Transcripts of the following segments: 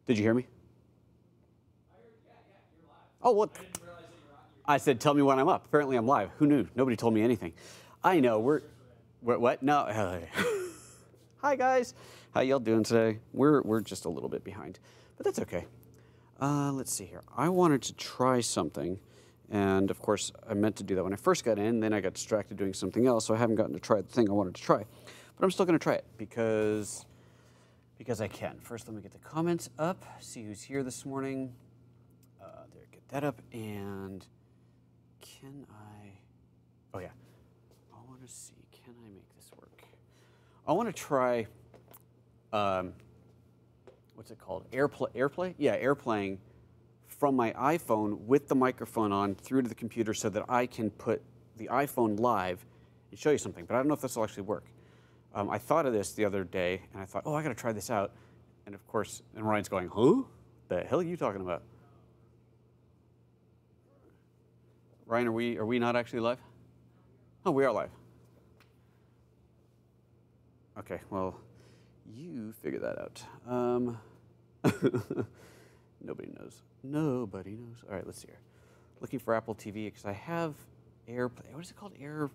Did you hear me? Oh, what? I said, tell me when I'm up. Apparently I'm live. Who knew? Nobody told me anything. I know, what? No. Hi, guys. How y'all doing today? We're just a little bit behind, but that's okay. Let's see here. I wanted to try something, and of course, I meant to do that when I first got in, then I got distracted doing something else, so I haven't gotten to try the thing I wanted to try. But I'm still going to try it because I can. First, let me get the comments up, see who's here this morning. There, get that up, and can I? Oh yeah, I want to see. Can I make this work? I want to try. What's it called? AirPlay? Yeah, AirPlaying from my iPhone with the microphone on through to the computer so that I can put the iPhone live and show you something. But I don't know if this will actually work. I thought of this the other day, and I thought, oh, I got to try this out. And of course, and Ryan's going, huh? The hell are you talking about? Ryan, are we not actually live? Oh, we are live. Okay, well, you figure that out. Nobody knows. Nobody knows. All right, let's see here. Looking for Apple TV because I have AirPlay. What is it called? Air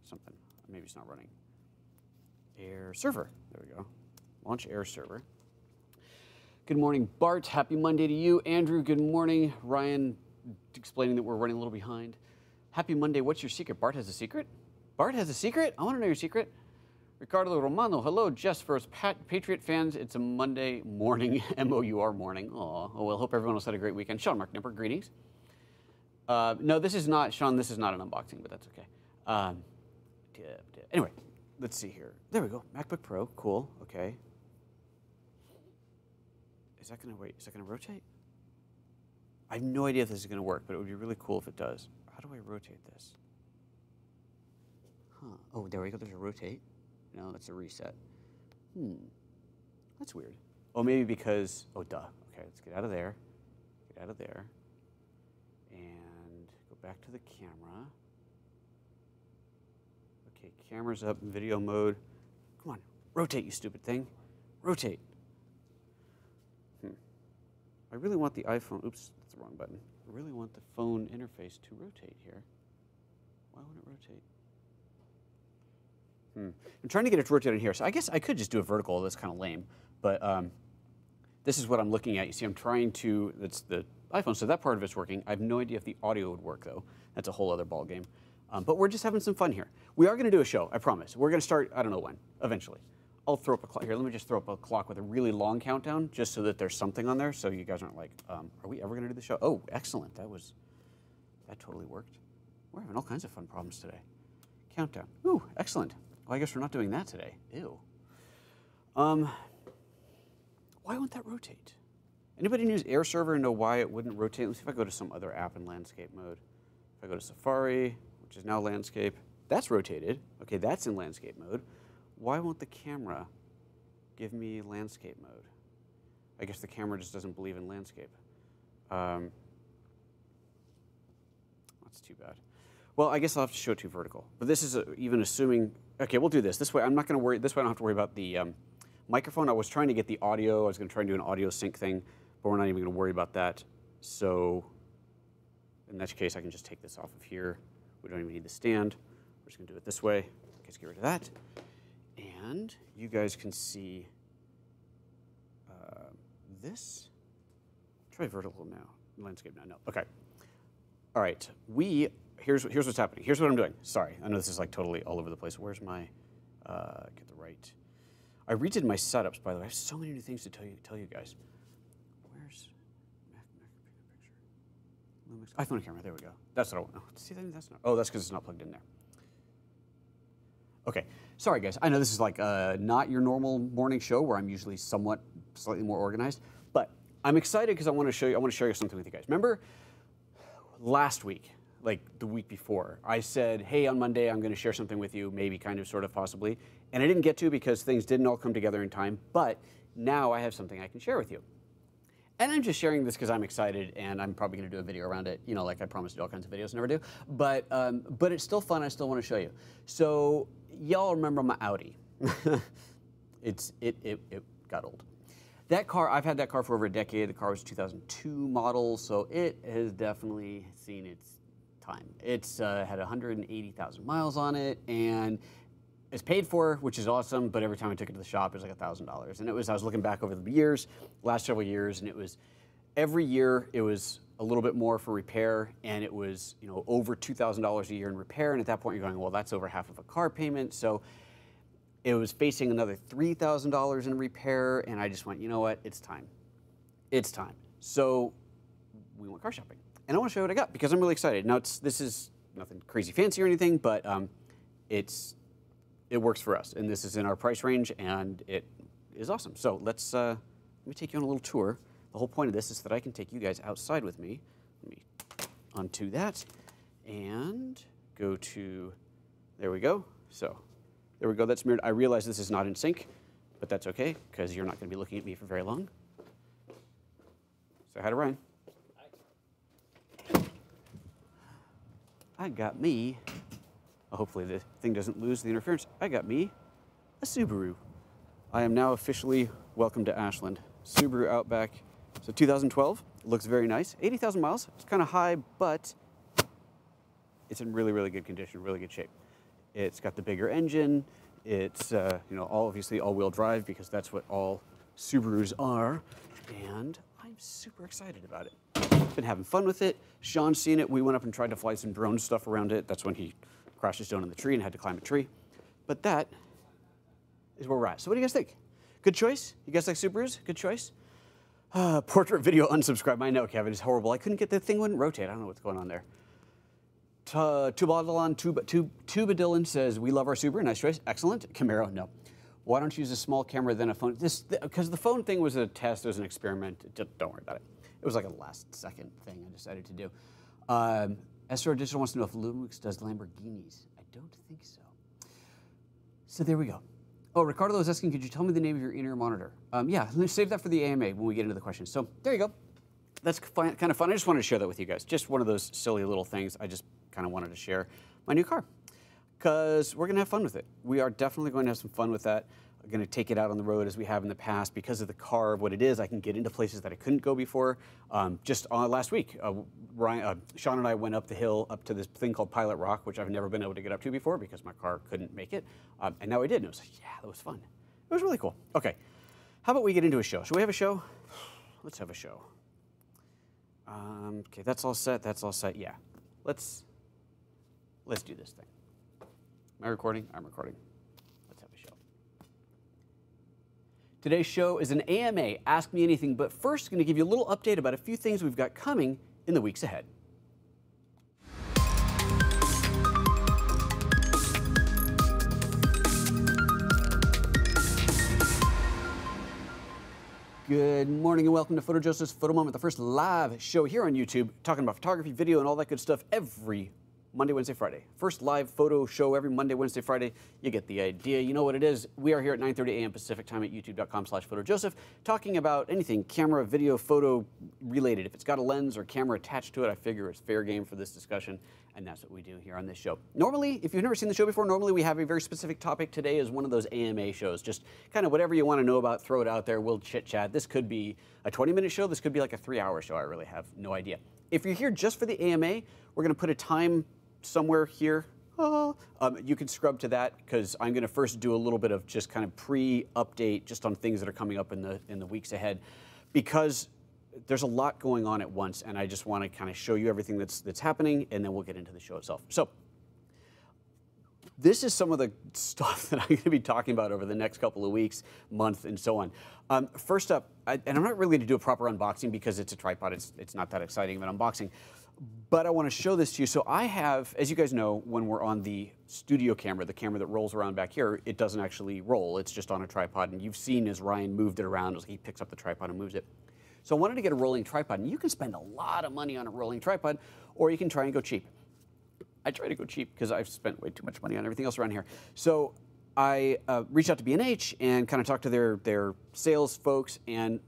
something. Maybe it's not running. Air server. There we go. Launch Air server. Good morning, Bart. Happy Monday to you. Andrew, good morning. Ryan explaining that we're running a little behind. Happy Monday. What's your secret? Bart has a secret? Bart has a secret? I want to know your secret. Ricardo Romano, hello, Jess. For us Patriot fans, it's a Monday morning, M-O-U-R morning. Aw, oh well, hope everyone else had a great weekend. Sean Mark Nipper, greetings. No, this is not, Sean, this is not an unboxing, but that's okay. Anyway, let's see here. There we go, MacBook Pro, cool, okay. Is that gonna rotate? I have no idea if this is gonna work, but it would be really cool if it does. How do I rotate this? Huh, oh, there we go, there's a rotate. No, that's a reset. That's weird. Oh, maybe because, oh, duh. Okay, let's get out of there. Get out of there. And go back to the camera. Okay, camera's up, video mode. Come on, rotate, you stupid thing. Rotate. I really want the iPhone, oops, that's the wrong button. I really want the phone interface to rotate here. Why won't it rotate? I'm trying to get it to rotate in here, so I guess I could just do a vertical. That's kind of lame, but this is what I'm looking at. You see, I'm trying to, that's the iPhone, so that part of it's working. I have no idea if the audio would work, though. That's a whole other ball game. But we're just having some fun here. We are going to do a show, I promise. We're going to start, I don't know when, eventually. I'll throw up a clock. Here, let me just throw up a clock with a really long countdown, just so that there's something on there, so you guys aren't like, are we ever going to do the show? Oh, excellent. That totally worked. We're having all kinds of fun problems today. Countdown. Ooh, excellent. Well, I guess we're not doing that today. Ew. Why won't that rotate? Anybody use Air Server and know why it wouldn't rotate? Let's see if I go to some other app in landscape mode. If I go to Safari, which is now landscape, that's rotated. Okay, that's in landscape mode. Why won't the camera give me landscape mode? I guess the camera just doesn't believe in landscape. That's too bad. Well, I guess I'll have to show it to you vertical. But this is even assuming, okay, we'll do this. This way, I'm not going to worry, this way I don't have to worry about the microphone. I was trying to get the audio. I was going to try and do an audio sync thing, but we're not even going to worry about that. So in that case, I can just take this off of here. We don't even need the stand. We're just going to do it this way. Let's get rid of that. And you guys can see this. Try vertical now, landscape now. No, okay. All right, here's what's happening. Here's what I'm doing. Sorry, I know this is like totally all over the place. Where's my, get the right. I redid my setups, by the way. I have so many new things to tell you guys. Where's picture? iPhone camera, there we go. That's what I want. Oh, see, that's not, oh, that's because it's not plugged in there. Okay, sorry guys. I know this is like not your normal morning show where I'm usually slightly more organized, but I'm excited because I want to share you something with you guys. Remember last week, like the week before, I said, hey, on Monday I'm going to share something with you, maybe, kind of, sort of, possibly, and I didn't get to because things didn't all come together in time, but now I have something I can share with you. And I'm just sharing this because I'm excited, and I'm probably going to do a video around it, you know, like I promised to do all kinds of videos, never do. But it's still fun. I still want to show you. So y'all remember my Audi. It got old. That car, I've had that car for over a decade. The car was a 2002 model, so it has definitely seen its time. It's had 180,000 miles on it, and it's paid for, which is awesome, but every time I took it to the shop, it was like $1,000. And I was looking back over the years, last several years, and it was, every year it was a little bit more for repair, and it was, you know, over $2,000 a year in repair, and at that point you're going, well, that's over half of a car payment, so it was facing another $3,000 in repair, and I just went, you know what, it's time. It's time. So we went car shopping, and I want to show you what I got, because I'm really excited. Now, this is nothing crazy fancy or anything, but it works for us, and this is in our price range, and it is awesome. So let me take you on a little tour. The whole point of this is that I can take you guys outside with me. Let me undo that and go to, there we go. So there we go, that's mirrored. I realize this is not in sync, but that's okay, because you're not going to be looking at me for very long. Say hi to Ryan. Hi. I got me, hopefully the thing doesn't lose the interference. I got me a Subaru. I am now officially welcome to Ashland. Subaru Outback. So 2012, looks very nice. 80,000 miles, it's kind of high, but it's in really, really good condition, really good shape. It's got the bigger engine. It's you know, obviously all-wheel drive, because that's what all Subarus are. And I'm super excited about it. Been having fun with it. Sean's seen it. We went up and tried to fly some drone stuff around it. That's when he crashed his drone in the tree and had to climb a tree. But that is where we're at. So what do you guys think? Good choice? You guys like Subarus? Good choice? Portrait video unsubscribe. I know, Kevin, it's horrible. I couldn't get the thing wouldn't rotate. I don't know what's going on there. Tubadillon says, we love our Subaru. Nice choice. Excellent. Camaro, no. Why don't you use a small camera then a phone? Because the phone thing was a test. It was an experiment. Don't worry about it. It was like a last second thing I decided to do. SR Digital wants to know if Lumix does Lamborghinis. I don't think so. So there we go. Oh, Ricardo was asking, could you tell me the name of your in-ear monitor? Yeah, let's save that for the AMA when we get into the questions. So there you go. That's kind of fun. I just wanted to share that with you guys. Just one of those silly little things. I just kind of wanted to share my new car, because we're going to have fun with it. We are definitely going to have some fun with that. We're going to take it out on the road as we have in the past. Because of the car, what it is, I can get into places that I couldn't go before. Just last week, Sean and I went up the hill up to this thing called Pilot Rock, which I've never been able to get up to before because my car couldn't make it. And now I did, and it was like, yeah, that was fun. It was really cool. Okay, how about we get into a show? Should we have a show? Let's have a show. Okay, that's all set. That's all set. Yeah, let's do this thing. Am I recording? I'm recording. Let's have a show. Today's show is an AMA, Ask Me Anything, but first, I'm going to give you a little update about a few things we've got coming in the weeks ahead. Good morning and welcome to PhotoJoseph's Photo Moment, the first live show here on YouTube, talking about photography, video, and all that good stuff every Monday, Wednesday, Friday. First live photo show every Monday, Wednesday, Friday. You get the idea. You know what it is. We are here at 9:30 a.m. Pacific time at youtube.com/PhotoJoseph, talking about anything camera, video, photo related. If it's got a lens or camera attached to it, I figure it's fair game for this discussion, and that's what we do here on this show. Normally, if you've never seen the show before, normally we have a very specific topic. Today is one of those AMA shows. Just kind of whatever you want to know about, throw it out there. We'll chit-chat. This could be a 20-minute show. This could be like a 3-hour show. I really have no idea. If you're here just for the AMA, we're going to put a time somewhere here. You can scrub to that, because I'm going to first do a little bit of just kind of pre-update just on things that are coming up in the weeks ahead, because there's a lot going on at once, and I just want to kind of show you everything that's happening, and then we'll get into the show itself. So this is some of the stuff that I'm going to be talking about over the next couple of weeks, month, and so on. First up, and I'm not really going to do a proper unboxing because it's a tripod. It's not that exciting of an unboxing. But I want to show this to you. So I have, as you guys know, when we're on the studio camera, the camera that rolls around back here, it doesn't actually roll. It's just on a tripod. And you've seen as Ryan moved it around, he picks up the tripod and moves it. So I wanted to get a rolling tripod. And you can spend a lot of money on a rolling tripod, or you can try and go cheap. I try to go cheap because I've spent way too much money on everything else around here. So I reached out to B&H and kind of talked to their sales folks and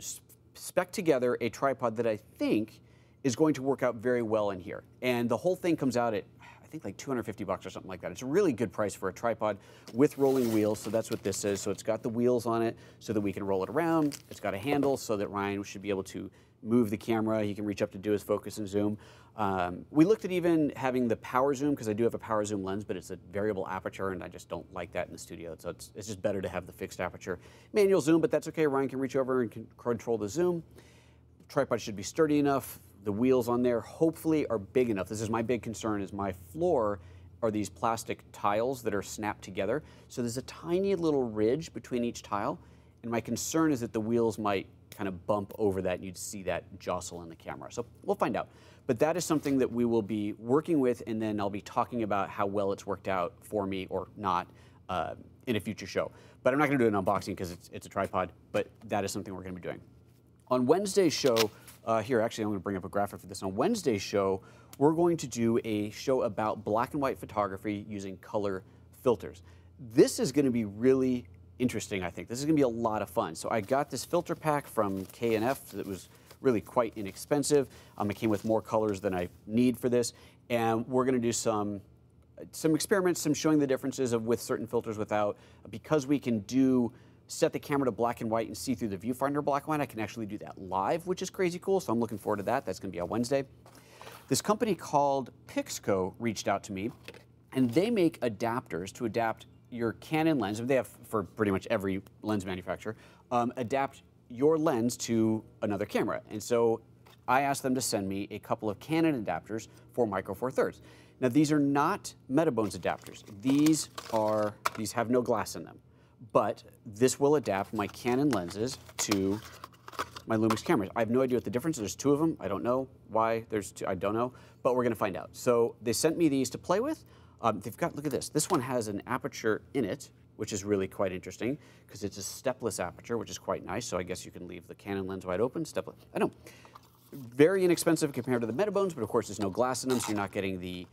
spec together a tripod that I think is going to work out very well in here. And the whole thing comes out at, I think like 250 bucks or something like that. It's a really good price for a tripod with rolling wheels, so that's what this is. So it's got the wheels on it so that we can roll it around. It's got a handle so that Ryan should be able to move the camera. He can reach up to do his focus and zoom. We looked at even having the power zoom, because I do have a power zoom lens, but it's a variable aperture, and I just don't like that in the studio. So it's just better to have the fixed aperture manual zoom, but that's okay. Ryan can reach over and can control the zoom. The tripod should be sturdy enough. The wheels on there hopefully are big enough. This is my big concern, is my floor are these plastic tiles that are snapped together. So there's a tiny little ridge between each tile, and my concern is that the wheels might kind of bump over that and you'd see that jostle in the camera. So we'll find out. But that is something that we will be working with, and then I'll be talking about how well it's worked out for me or not in a future show. But I'm not going to do an unboxing because it's a tripod, but that is something we're going to be doing. On Wednesday's show, here actually I'm going to bring up a graphic for this. On Wednesday's show, we're going to do a show about black and white photography using color filters. This is going to be really interesting, I think. This is going to be a lot of fun. So I got this filter pack from K&F that was really quite inexpensive. It came with more colors than I need for this, and we're going to do some experiments, some showing the differences of with certain filters without, because we can set the camera to black and white and see through the viewfinder black and white. I can actually do that live, which is crazy cool, so I'm looking forward to that. That's going to be on Wednesday. This company called Pixco reached out to me, and they make adapters to adapt your Canon lens. They have for pretty much every lens manufacturer, adapt your lens to another camera. And so I asked them to send me a couple of Canon adapters for Micro Four Thirds. Now these are not Metabones adapters. These have no glass in them, but this will adapt my Canon lenses to my Lumix cameras. I have no idea what the difference is. There's two of them. I don't know why there's two. I don't know, but we're going to find out. So they sent me these to play with. They've got, look at this. This one has an aperture in it, which is really quite interesting because it's a stepless aperture, which is quite nice. So I guess you can leave the Canon lens wide open, stepless. I know, very inexpensive compared to the Metabones, but of course there's no glass in them, so you're not getting the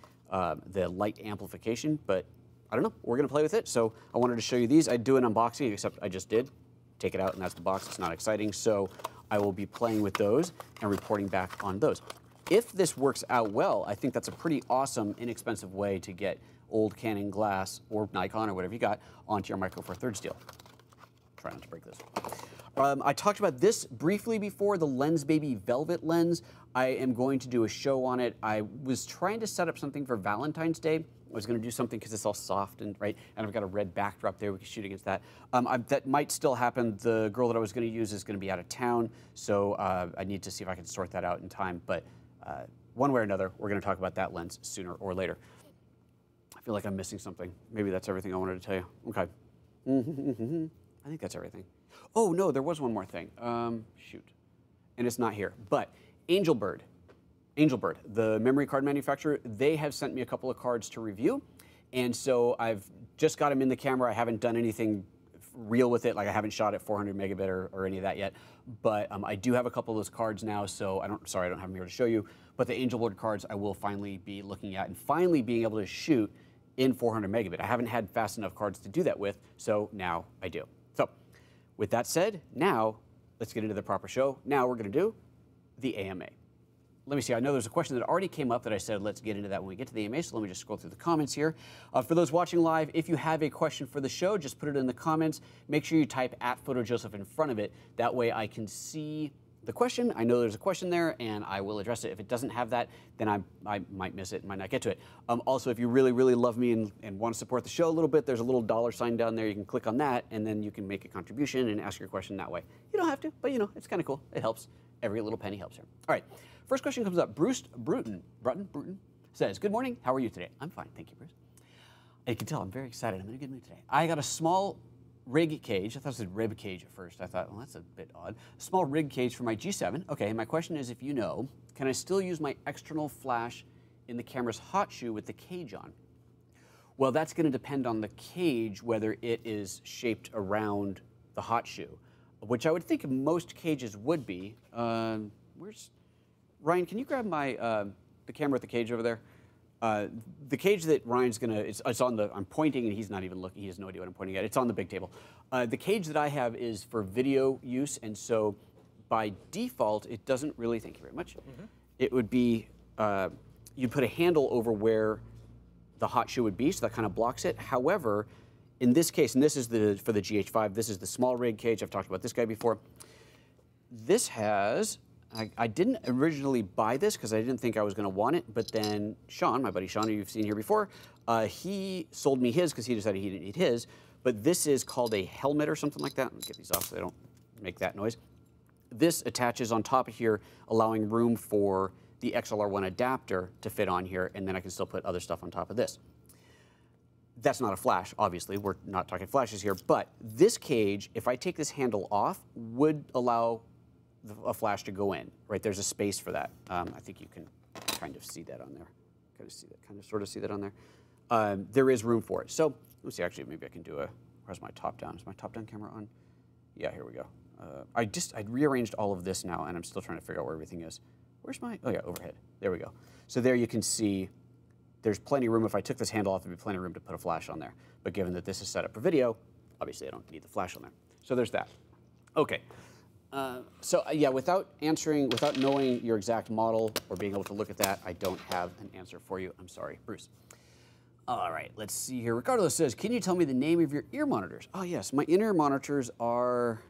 light amplification. But I don't know, we're gonna play with it. So I wanted to show you these. I'd do an unboxing, except I just did. Take it out and that's the box, it's not exciting. So I will be playing with those and reporting back on those. If this works out well, I think that's a pretty awesome, inexpensive way to get old Canon glass or Nikon or whatever you got onto your Micro Four Thirds deal. Try not to break this. I talked about this briefly before, the Lensbaby Velvet lens. I am going to do a show on it. I was trying to set up something for Valentine's Day. I was going to do something because it's all soft and right, and I've got a red backdrop there. We can shoot against that. That might still happen. The girl that I was going to use is going to be out of town, so I need to see if I can sort that out in time. But one way or another, we're going to talk about that lens sooner or later. I feel like I'm missing something. Maybe that's everything I wanted to tell you. Okay. I think that's everything. Oh, no, there was one more thing. Shoot. And it's not here. But Angelbird, the memory card manufacturer, they have sent me a couple of cards to review. And so I've just got them in the camera. I haven't done anything real with it. Like I haven't shot at 400 megabit or any of that yet. But I do have a couple of those cards now. So sorry, I don't have them here to show you. But the Angelbird cards I will finally be looking at and finally being able to shoot in 400 megabit. I haven't had fast enough cards to do that with, so now I do. So with that said, now let's get into the proper show. Now we're going to do the AMA. Let me see, I know there's a question that already came up that I said let's get into that when we get to the AMA, so let me just scroll through the comments here. For those watching live, if you have a question for the show, just put it in the comments. Make sure you type @PhotoJoseph in front of it. That way I can see the question. I know there's a question there, and I will address it. If it doesn't have that, then I might miss it, might not get to it. Also, if you really, really love me and want to support the show a little bit, there's a little $sign down there. You can click on that, and then you can make a contribution and ask your question that way. You don't have to, but you know, it's kind of cool. It helps. Every little penny helps here. All right, first question comes up. Bruce Bruton says, good morning, how are you today? I'm fine, thank you, Bruce. You can tell I'm very excited. I'm in a good mood today. I got a small rig cage. I thought it said rib cage at first. I thought, well, that's a bit odd. A small rig cage for my G7. Okay, and my question is, if you know, can I still use my external flash in the camera's hot shoe with the cage on? Well, that's going to depend on the cage, whether it is shaped around the hot shoe, which I would think most cages would be. Where's Ryan? Can you grab my the camera with the cage over there? The cage that Ryan's gonna, it's on the, I'm pointing and he's not even looking, he has no idea what I'm pointing at. It's on the big table. The cage that I have is for video use, and so by default, it doesn't really, thank you very much. It would be, you'd put a handle over where the hot shoe would be, so that kind of blocks it. However, in this case, and this is for the GH5, this is the small rig cage. I've talked about this guy before. This has, I didn't originally buy this because I didn't think I was going to want it, but then Sean, my buddy Sean, who you've seen here before, he sold me his because he decided he didn't need his. But this is called a helmet or something like that. Let me get these off so they don't make that noise. This attaches on top of here, allowing room for the XLR1 adapter to fit on here, and then I can still put other stuff on top of this. That's not a flash, obviously. We're not talking flashes here, but this cage, if I take this handle off, would allow a flash to go in, right? There's a space for that. I think you can kind of see that on there. Sort of see that on there. There is room for it. So let's see, actually, maybe I can do where's my top down? Is my top down camera on? Yeah, here we go. I rearranged all of this now, and I'm still trying to figure out where everything is. Where's my, oh yeah, overhead. There we go. So there you can see there's plenty of room. If I took this handle off, there'd be plenty of room to put a flash on there. But given that this is set up for video, obviously I don't need the flash on there. So there's that. Okay. Yeah, without knowing your exact model or being able to look at that, I don't have an answer for you. I'm sorry, Bruce. All right, let's see here. Ricardo says, can you tell me the name of your ear monitors? Oh yes, my in-ear monitors are,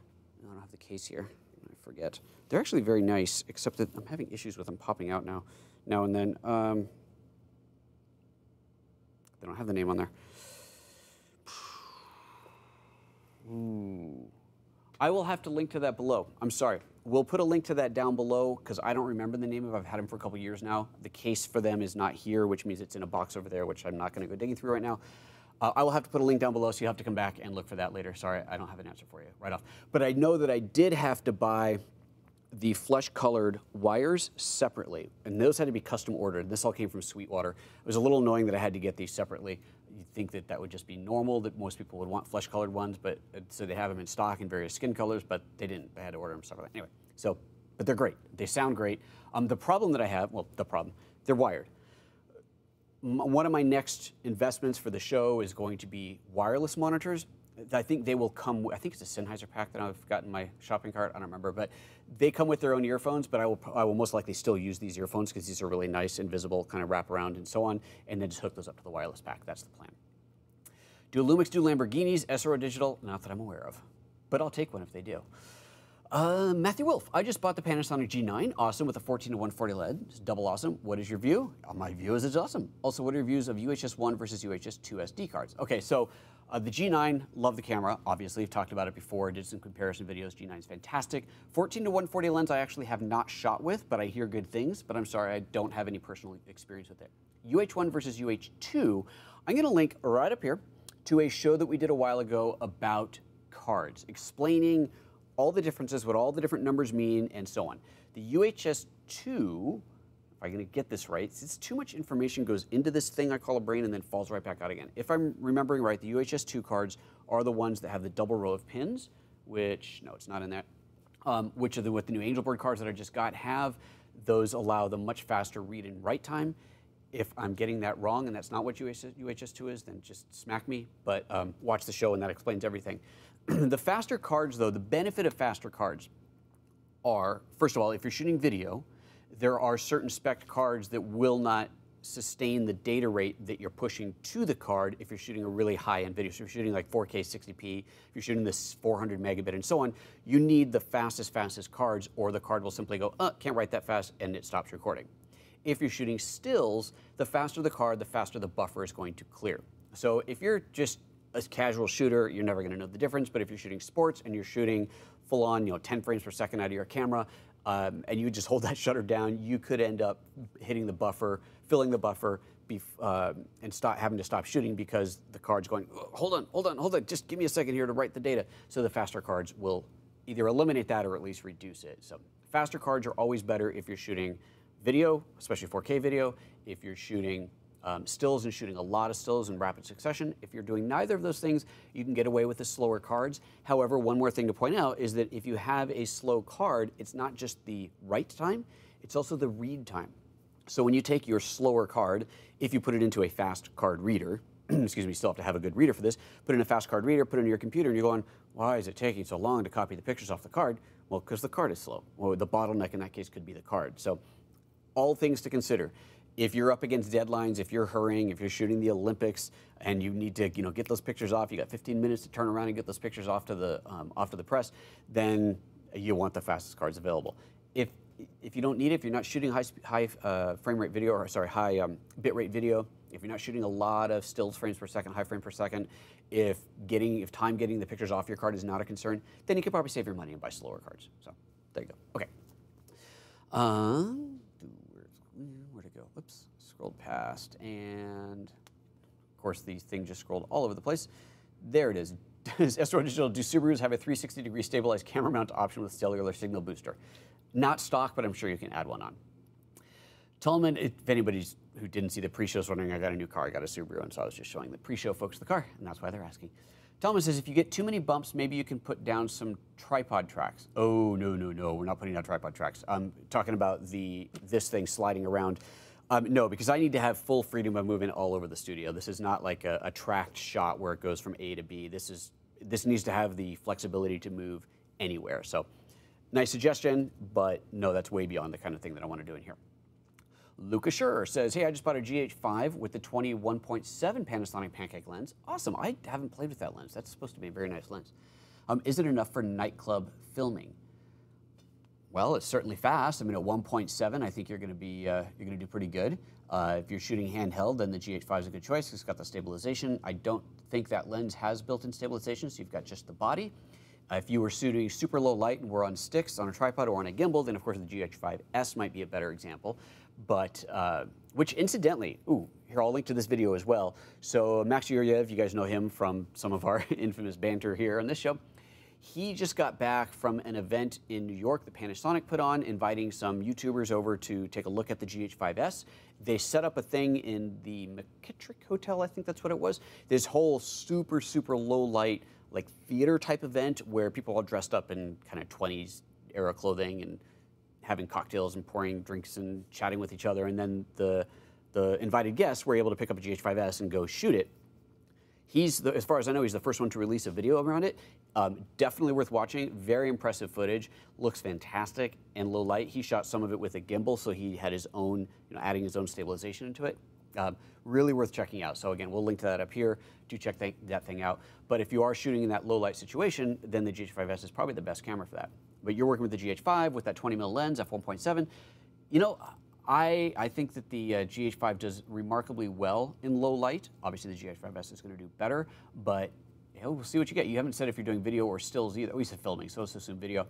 I don't have the case here. I forget. They're actually very nice, except that I'm having issues with them popping out now and then. They don't have the name on there. Ooh. I will have to link to that below. I'm sorry. We'll put a link to that down below because I don't remember the name of it. I've had them for a couple years now. The case for them is not here, which means it's in a box over there, which I'm not going to go digging through right now. I will have to put a link down below, so you have to come back and look for that later. Sorry, I don't have an answer for you right off. But I know that I did have to buy the flesh-colored wires separately, and those had to be custom ordered. This all came from Sweetwater. It was a little annoying that I had to get these separately. You'd think that that would just be normal, that most people would want flesh-colored ones, but so they have them in stock in various skin colors, but they didn't. I had to order them separately. Anyway, so, but they're great. They sound great. The problem that I have, well, they're wired. One of my next investments for the show is going to be wireless monitors. I think they will come, I think it's a Sennheiser pack that I've got in my shopping cart, I don't remember, but they come with their own earphones, but I will most likely still use these earphones because these are really nice, invisible, kind of wrap around and so on, and then just hook those up to the wireless pack. That's the plan. Do Lumix do Lamborghinis, SRO Digital? Not that I'm aware of, but I'll take one if they do. Matthew Wolf, I just bought the Panasonic G9, awesome, with a 14-to-140 LED. It's double awesome. What is your view? My view is it's awesome. Also, what are your views of UHS-I versus UHS-II SD cards? Okay, so the G9, love the camera, obviously. I've talked about it before, did some comparison videos. G9 is fantastic. 14-to-140 lens I actually have not shot with, but I hear good things, but I'm sorry, I don't have any personal experience with it. UH1 versus UH2, I'm gonna link right up here to a show that we did a while ago about cards, explaining all the differences, what all the different numbers mean, and so on. The UHS-II, if I'm going to get this right, since too much information goes into this thing I call a brain and then falls right back out again. If I'm remembering right, the UHS-II cards are the ones that have the double row of pins, which, no, it's not in that, which are what the new Angelbird cards that I just got have. Those allow the much faster read and write time. If I'm getting that wrong and that's not what UHS-II is, then just smack me, but watch the show and that explains everything. The faster cards, though, the benefit of faster cards are, first of all, if you're shooting video, there are certain spec cards that will not sustain the data rate that you're pushing to the card if you're shooting a really high-end video. So if you're shooting like 4K 60p, if you're shooting this 400 megabit and so on, you need the fastest cards, or the card will simply go, can't write that fast, and it stops recording. If you're shooting stills, the faster the card, the faster the buffer is going to clear. So if you're just a casual shooter, you're never going to know the difference. But if you're shooting sports and you're shooting full on, 10 frames per second out of your camera, and you just hold that shutter down, you could end up hitting the buffer, filling the buffer, and having to stop shooting because the card's going, hold on, just give me a second here to write the data. So the faster cards will either eliminate that or at least reduce it. So faster cards are always better if you're shooting video, especially 4K video, if you're shooting stills and shooting a lot of stills in rapid succession. If you're doing neither of those things, you can get away with the slower cards. However, one more thing to point out is that if you have a slow card, it's not just the write time, it's also the read time. So when you take your slower card, if you put it into a fast card reader, excuse me, you still have to have a good reader for this, put in a fast card reader, put it in your computer, and you're going, why is it taking so long to copy the pictures off the card? Well, because the card is slow. Well, the bottleneck in that case could be the card. So all things to consider. if you're up against deadlines, if you're hurrying, if you're shooting the Olympics and you need to get those pictures off, you got 15 minutes to turn around and get those pictures off to the press, then you want the fastest cards available. If you don't need it, if you're not shooting high frame rate video, or sorry, high bit rate video, if you're not shooting a lot of stills frames per second, high frame per second, if time getting the pictures off your card is not a concern, then you could probably save your money and buy slower cards. So there you go. Okay. Where'd it go? Oops, scrolled past, and of course the thing just scrolled all over the place. There it is. Does S4 Digital, do Subarus have a 360-degree stabilized camera mount option with cellular signal booster? Not stock, but I'm sure you can add one on. Tolman, if anybody who didn't see the pre-show is wondering, I got a new car, I got a Subaru, and so I was just showing the pre-show folks the car, and that's why they're asking. Tolman says, if you get too many bumps, maybe you can put down some tripod tracks. Oh, no, we're not putting down tripod tracks. I'm talking about this thing sliding around. No, because I need to have full freedom of movement all over the studio. This is not like a tracked shot where it goes from A to B. This needs to have the flexibility to move anywhere. So, nice suggestion, but no, that's way beyond the kind of thing that I want to do in here. Lucas Schur says, hey, I just bought a GH5 with the 21.7 Panasonic pancake lens. Awesome, I haven't played with that lens. That's supposed to be a very nice lens. Is it enough for nightclub filming? Well, it's certainly fast. I mean, at 1.7, I think you're going to do pretty good. If you're shooting handheld, then the GH5 is a good choice. It's got the stabilization. I don't think that lens has built-in stabilization, so you've got just the body. If you were shooting super low light and were on sticks, on a tripod, or on a gimbal, then of course the GH5S might be a better example. But, which incidentally, here I'll link to this video as well. So Max Yuryev, you guys know him from some of our infamous banter here on this show. He just got back from an event in New York that Panasonic put on, inviting some YouTubers over to take a look at the GH5S. They set up a thing in the McKittrick Hotel, I think that's what it was. This whole super, super low light, like theater type event where people all dressed up in kind of 20s era clothing and having cocktails and pouring drinks and chatting with each other. And then the invited guests were able to pick up a GH5S and go shoot it. As far as I know, he's the first one to release a video around it. Definitely worth watching. Very impressive footage. Looks fantastic and low light. He shot some of it with a gimbal, so he had his own, adding his own stabilization into it. Really worth checking out. So again, we'll link to that up here. Do check that thing out. But if you are shooting in that low light situation, then the GH5S is probably the best camera for that. But you're working with the GH5 with that 20mm lens, f1.7. I think that the GH5 does remarkably well in low light. Obviously, the GH5S is going to do better, but we'll see what you get. You haven't said if you're doing video or stills either. We said filming, so let's assume video.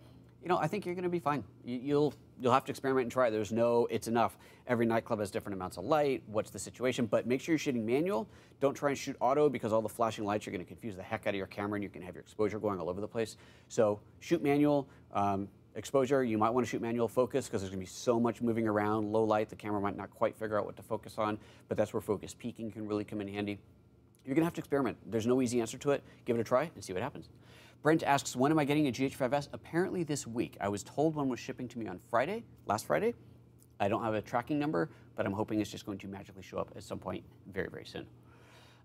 I think you're going to be fine. You'll have to experiment and try. There's no, it's enough. Every nightclub has different amounts of light. What's the situation? But make sure you're shooting manual. Don't try and shoot auto because all the flashing lights are going to confuse the heck out of your camera and you can have your exposure going all over the place. So shoot manual. Exposure, you might want to shoot manual focus because there's going to be so much moving around. Low light, the camera might not quite figure out what to focus on, but that's where focus peaking can really come in handy. You're going to have to experiment. There's no easy answer to it. Give it a try and see what happens. Brent asks, when am I getting a GH5S? Apparently this week. I was told one was shipping to me on Friday, last Friday. I don't have a tracking number, but I'm hoping it's just going to magically show up at some point very, very soon.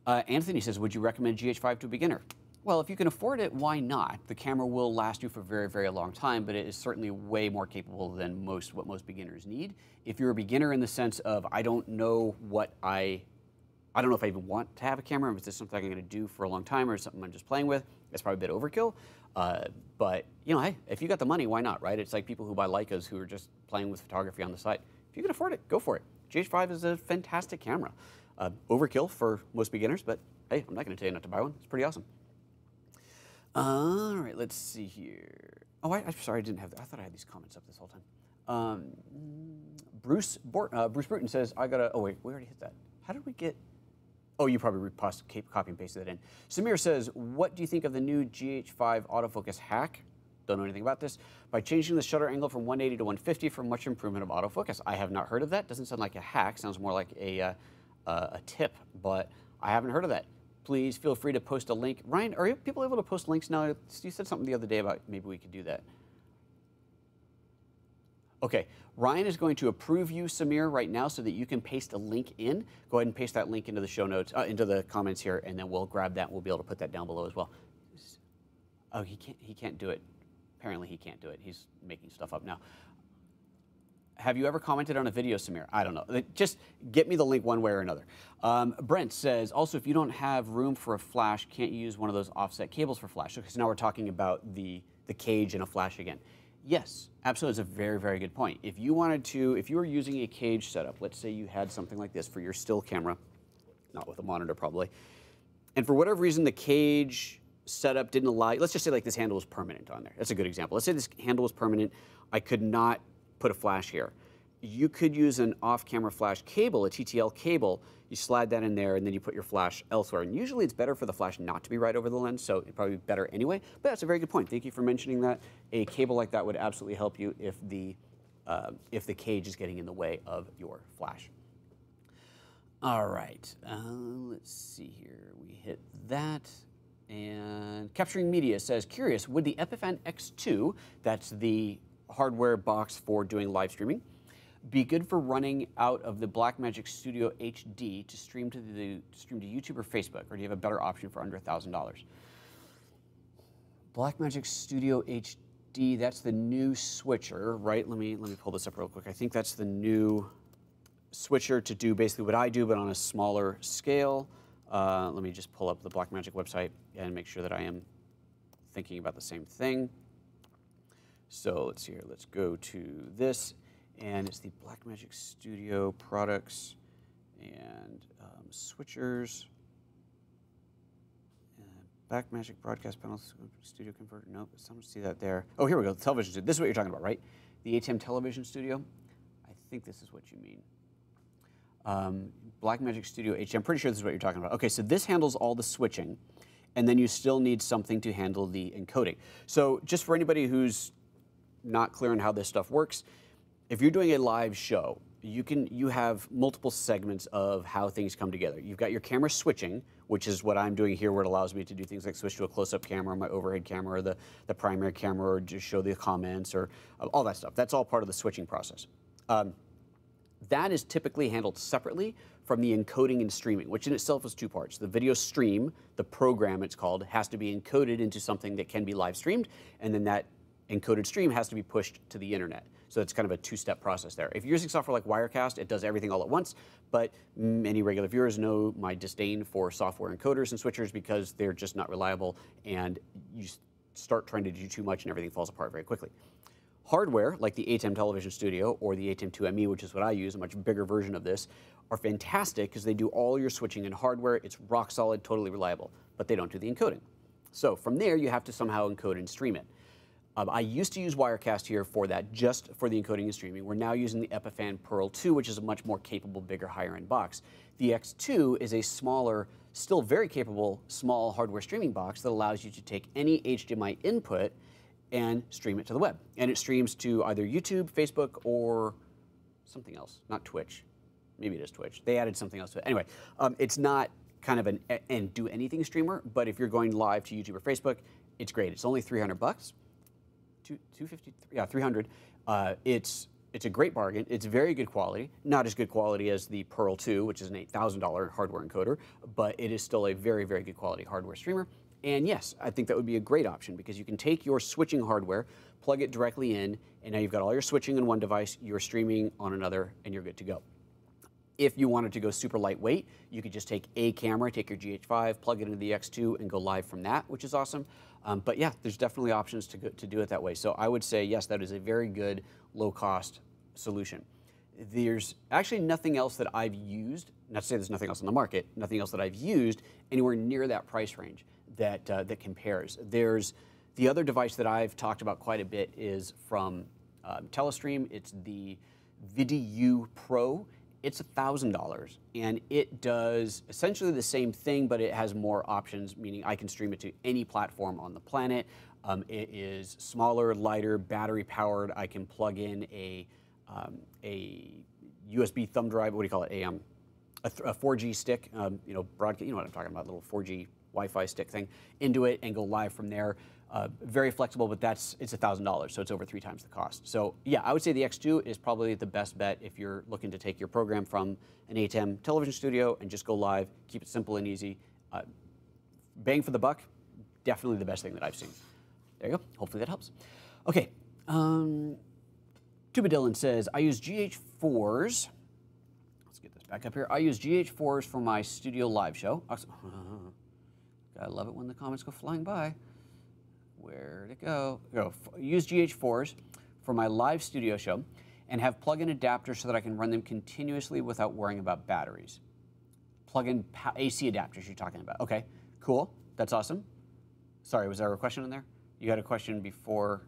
Anthony says, would you recommend GH5 to a beginner? Well, if you can afford it, why not? The camera will last you for a very, very long time, but it is certainly way more capable than what most beginners need. If you're a beginner in the sense of, I don't know if I even want to have a camera, if it's something I'm going to do for a long time or something I'm just playing with, it's probably a bit overkill. But, hey, if you got the money, why not, right? It's like people who buy Leicas who are just playing with photography on the side. If you can afford it, go for it. GH5 is a fantastic camera. Overkill for most beginners, but hey, I'm not going to tell you not to buy one. It's pretty awesome. All right, let's see here. Oh, I'm sorry, I didn't have that. I thought I had these comments up this whole time. Bruce Bruton says, oh wait, we already hit that. How did we get, oh, you probably copy and pasted that in. Samir says, what do you think of the new GH5 autofocus hack? Don't know anything about this. By changing the shutter angle from 180 to 150 for much improvement of autofocus. I have not heard of that. Doesn't sound like a hack. Sounds more like a tip, but I haven't heard of that. Please feel free to post a link. Ryan, are people able to post links now? You said something the other day about maybe we could do that. Okay, Ryan is going to approve you, Samir, right now so that you can paste a link in. Go ahead and paste that link into the show notes, into the comments here, and then we'll grab that and we'll be able to put that down below as well. Oh, he can't do it. Apparently he can't do it. He's making stuff up now. Have you ever commented on a video, Samir? I don't know. Just get me the link one way or another. Brent says, also, if you don't have room for a flash, can't you use one of those offset cables for flash? Okay, so now we're talking about the cage and a flash again. Yes, absolutely. It's a very, very good point. If you wanted to, if you were using a cage setup, let's say you had something like this for your still camera, not with a monitor probably, and for whatever reason the cage setup didn't allow you, let's just say like this handle was permanent on there. That's a good example. Let's say this handle was permanent. I could not put a flash here. You could use an off-camera flash cable, a TTL cable. You slide that in there, and then you put your flash elsewhere. And usually it's better for the flash not to be right over the lens, so it'd probably be better anyway. But that's a very good point. Thank you for mentioning that. A cable like that would absolutely help you if the cage is getting in the way of your flash. All right, let's see here. We hit that. And Capturing Media says, curious, would the Epiphan X2, that's the hardware box for doing live streaming, be good for running out of the Blackmagic Studio HD to stream to YouTube or Facebook, or do you have a better option for under $1,000? Blackmagic Studio HD, that's the new switcher, right? Let me pull this up real quick. I think that's the new switcher to do basically what I do, but on a smaller scale. Let me just pull up the Blackmagic website and make sure that I am thinking about the same thing. So let's see here. Let's go to this, and it's the Blackmagic Studio products and switchers. Blackmagic broadcast panel studio converter. Nope, I don't see that there. Oh, here we go. The television studio. This is what you're talking about, right? The ATEM television studio. I think this is what you mean. Blackmagic Studio HD. I'm pretty sure this is what you're talking about. Okay, so this handles all the switching, and then you still need something to handle the encoding. So just for anybody who's not clear on how this stuff works, if you're doing a live show, you have multiple segments of how things come together. You've got your camera switching, which is what I'm doing here, where it allows me to do things like switch to a close-up camera, my overhead camera, or the primary camera, or just show the comments, or all that stuff. That's all part of the switching process. That is typically handled separately from the encoding and streaming, which in itself is two parts. The video stream, the program it's called, has to be encoded into something that can be live streamed, and then that encoded stream has to be pushed to the internet. So it's kind of a two-step process there. If you're using software like Wirecast, it does everything all at once, but many regular viewers know my disdain for software encoders and switchers because they're just not reliable, and you start trying to do too much and everything falls apart very quickly. Hardware, like the ATEM Television Studio or the ATEM 2ME, which is what I use, a much bigger version of this, are fantastic because they do all your switching in hardware. It's rock solid, totally reliable, but they don't do the encoding. So from there, you have to somehow encode and stream it. I used to use Wirecast here for that, just for the encoding and streaming. We're now using the Epiphan Pearl 2, which is a much more capable, bigger, higher-end box. The X2 is a smaller, still very capable, small hardware streaming box that allows you to take any HDMI input and stream it to the web. And it streams to either YouTube, Facebook, or something else, not Twitch. Maybe it is Twitch. They added something else to it. Anyway, it's not kind of an do anything streamer, but if you're going live to YouTube or Facebook, it's great. It's only $300. 250, yeah, 300. It's a great bargain. It's very good quality. Not as good quality as the Pearl 2, which is an $8,000 hardware encoder, but it is still a very, very good quality hardware streamer. And yes, I think that would be a great option because you can take your switching hardware, plug it directly in, and now you've got all your switching on one device, you're streaming on another, and you're good to go. If you wanted to go super lightweight, you could just take a camera, take your GH5, plug it into the X2, and go live from that, which is awesome. But yeah, there's definitely options to do it that way. So I would say, yes, that is a very good low-cost solution. There's actually nothing else that I've used, not to say there's nothing else on the market, nothing else that I've used anywhere near that price range that compares. There's the other device that I've talked about quite a bit is from Telestream. It's the VidiU Pro. It's $1,000, and it does essentially the same thing, but it has more options, meaning I can stream it to any platform on the planet. It is smaller, lighter, battery-powered. I can plug in a USB thumb drive. What do you call it? A 4G stick. You know, broadcast. You know what I'm talking about? Little 4G Wi-Fi stick thing into it and go live from there. Very flexible, but it's $1,000, so it's over 3 times the cost. So yeah, I would say the X2 is probably the best bet if you're looking to take your program from an ATEM television studio and just go live, keep it simple and easy. Bang for the buck, definitely the best thing that I've seen. There you go, hopefully that helps. Okay, Tuba Dylan says, I use GH4s. Let's get this back up here. I use GH4s for my studio live show. I love it when the comments go flying by. Where'd it go? Use GH4s for my live studio show and have plug-in adapters so that I can run them continuously without worrying about batteries. Plug-in AC adapters you're talking about. Okay, cool. That's awesome. Sorry, was there a question in there? You had a question before.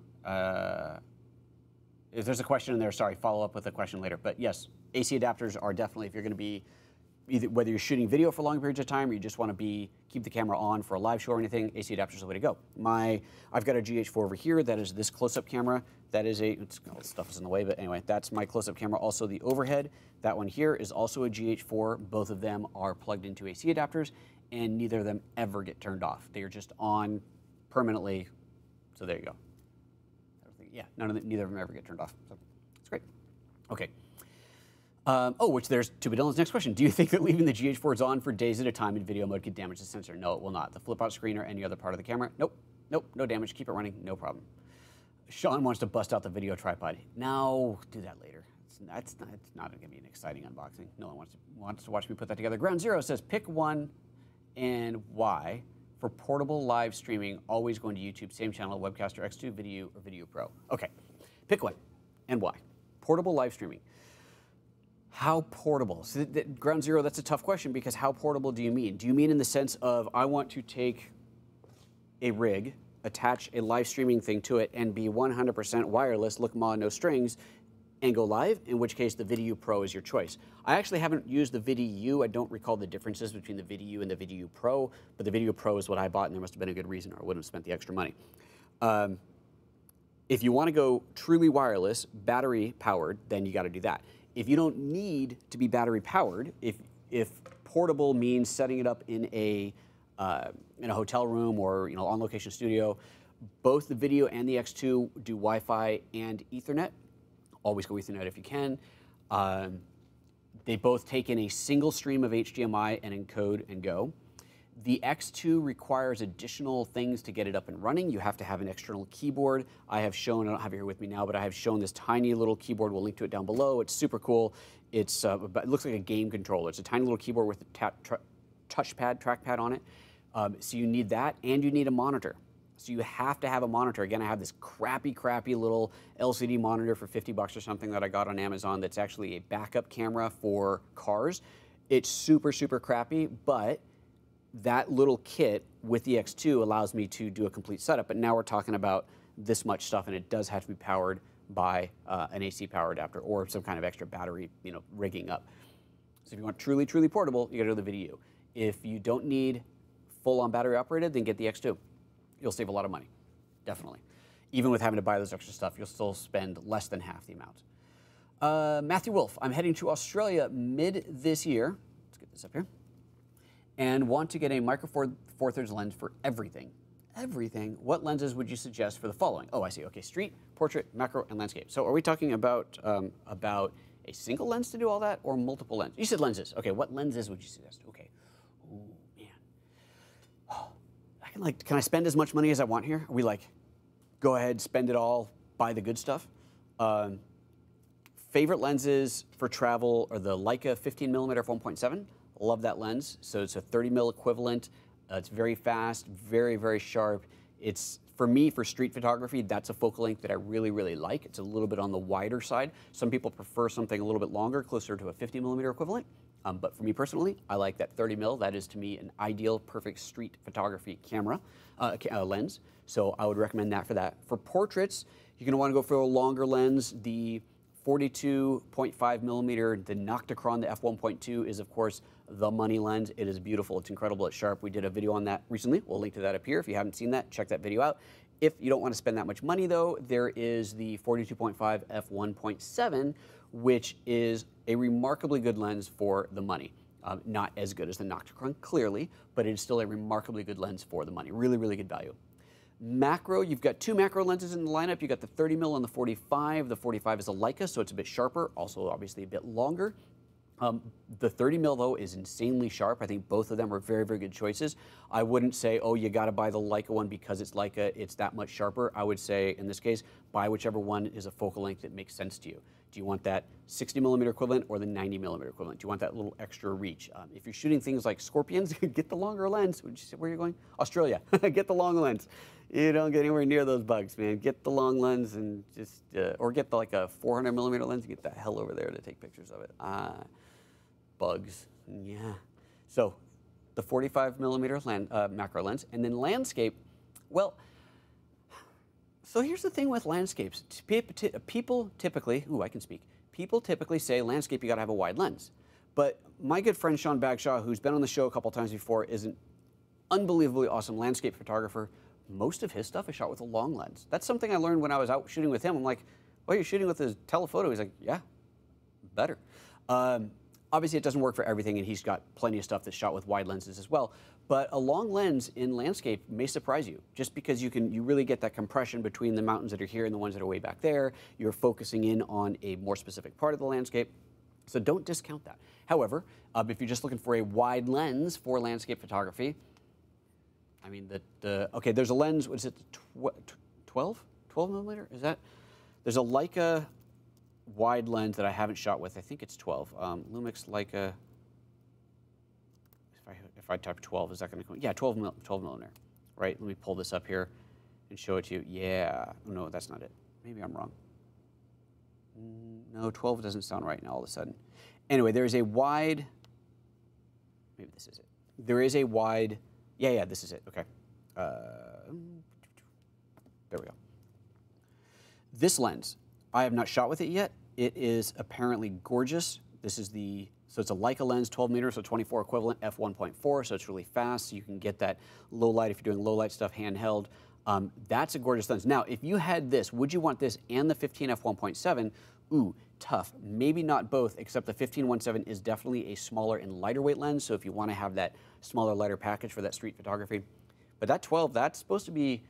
If there's a question in there, sorry, follow up with a question later. But yes, AC adapters are definitely, if you're going to be, either whether you're shooting video for long periods of time or you just want to keep the camera on for a live show or anything, AC adapters is the way to go. I've got a GH4 over here. That is this close-up camera. That is all the stuff is in the way, but anyway, that's my close-up camera. Also the overhead. That one here is also a GH4. Both of them are plugged into AC adapters, and neither of them ever get turned off. They are just on permanently. So there you go. Yeah, neither of them ever get turned off. So it's great. Okay. Which there's Tuba Dylan's next question. Do you think that leaving the GH4s on for days at a time in video mode could damage the sensor? No, it will not. The flip-out screen or any other part of the camera? Nope. Nope, no damage. Keep it running, no problem. Sean wants to bust out the video tripod. Now, do that later. It's not going to be an exciting unboxing. No one wants to watch me put that together. Ground Zero says, pick one and why for portable live streaming, always going to YouTube, same channel, Webcaster X2, VidiU, or VidiU Pro. Okay, pick one and why. Portable live streaming. How portable? So Ground Zero, that's a tough question because how portable do you mean? Do you mean in the sense of I want to take a rig, attach a live streaming thing to it, and be 100% wireless, look ma, no strings, and go live, in which case the VidiU Pro is your choice. I actually haven't used the VidiU. I don't recall the differences between the VidiU and the VidiU Pro, but the VidiU Pro is what I bought, and there must have been a good reason, or I wouldn't have spent the extra money. If you want to go truly wireless, battery powered, then you got to do that. If you don't need to be battery powered, if portable means setting it up in a hotel room or on location studio, both the VidiU and the X2 do Wi-Fi and Ethernet. Always go Ethernet if you can. They both take in a single stream of HDMI and encode and go. The X2 requires additional things to get it up and running. You have to have an external keyboard. I have shown, I don't have it here with me now, but I have shown this tiny little keyboard. We'll link to it down below. It's super cool. It looks like a game controller. It's a tiny little keyboard with a touchpad, trackpad on it. So you need that, and you need a monitor. So you have to have a monitor. Again, I have this crappy little LCD monitor for 50 bucks or something that I got on Amazon that's actually a backup camera for cars. It's super, super crappy, but that little kit with the X2 allows me to do a complete setup. But now we're talking about this much stuff, and it does have to be powered by an AC power adapter or some kind of extra battery, rigging up. So if you want truly, truly portable, you got to go to the VidiU. If you don't need full-on battery operated, then get the X2. You'll save a lot of money, definitely. Even with having to buy those extra stuff, you'll still spend less than half the amount. Matthew Wolf, I'm heading to Australia mid this year. Let's get this up here. And want to get a micro four thirds lens for everything. Everything. What lenses would you suggest for the following? Oh, I see. Okay, street, portrait, macro, and landscape. So are we talking about a single lens to do all that, or multiple lenses? You said lenses. Okay, what lenses would you suggest? Okay. Oh man. Can I spend as much money as I want here? Are we like, go ahead, spend it all, buy the good stuff? Favorite lenses for travel are the Leica 15mm f1.7. Love that lens. So it's a 30mm equivalent. It's very fast, very, very sharp. It's, for me, for street photography, that's a focal length that I really, really like. It's a little bit on the wider side. Some people prefer something a little bit longer, closer to a 50mm equivalent. But for me personally, I like that 30mm. That is, to me, an ideal, perfect street photography camera, lens. So I would recommend that for that. For portraits, you're going to want to go for a longer lens. The 42.5mm, the Nocticron, the f1.2, is, of course, the money lens. It is beautiful. It's incredible. It's sharp. We did a video on that recently. We'll link to that up here. If you haven't seen that, check that video out. If you don't want to spend that much money, though, there is the 42.5 f1.7, which is a remarkably good lens for the money. Not as good as the Nocticron, clearly, but it is still a remarkably good lens for the money. Really, really good value. Macro, you've got two macro lenses in the lineup. You've got the 30mm and the 45. The 45 is a Leica, so it's a bit sharper, also obviously a bit longer. The 30 mil though is insanely sharp. I think both of them are very, very good choices. I wouldn't say, oh, you got to buy the Leica one because it's Leica, it's that much sharper. I would say, in this case, buy whichever one is a focal length that makes sense to you. Do you want that 60 millimeter equivalent or the 90 millimeter equivalent? Do you want that little extra reach? If you're shooting things like scorpions, get the longer lens. Where are you going? Australia. Get the long lens. You don't get anywhere near those bugs, man. Get the long lens and just, or get like a 400 millimeter lens and get the hell over there to take pictures of it. Bugs, yeah. So the 45 millimeter macro lens, and then landscape, well, so here's the thing with landscapes. People typically, I can speak. People typically say landscape, you gotta have a wide lens. But my good friend Sean Bagshaw, who's been on the show a couple times before, is an unbelievably awesome landscape photographer. Most of his stuff is shot with a long lens. That's something I learned when I was out shooting with him. I'm like, well, you're shooting with his telephoto. He's like, yeah, better. Obviously, it doesn't work for everything, and he's got plenty of stuff that's shot with wide lenses as well. But a long lens in landscape may surprise you, just because you really get that compression between the mountains that are here and the ones that are way back there. You're focusing in on a more specific part of the landscape. So don't discount that. However, if you're just looking for a wide lens for landscape photography, I mean, okay, there's a lens, what is it, 12 millimeter? Is that? There's a Leica wide lens that I haven't shot with. I think it's 12. Lumix Leica. If I type 12, is that going to come? Yeah, 12 millimeter. Right. Let me pull this up here and show it to you. Yeah. No, that's not it. Maybe I'm wrong. No, 12 doesn't sound right now all of a sudden. Anyway, there is a wide. Maybe this is it. There is a wide. Yeah, this is it. Okay. There we go. This lens, I have not shot with it yet. It is apparently gorgeous. This is so it's a Leica lens, 12 meters, so 24 equivalent, f1.4, so it's really fast. So you can get that low light if you're doing low light stuff handheld. That's a gorgeous lens. Now, if you had this, would you want this and the 15 f1.7? Ooh, tough. Maybe not both, except the 15-1.7 is definitely a smaller and lighter weight lens, so if you want to have that smaller, lighter package for that street photography. But that 12, that's supposed to be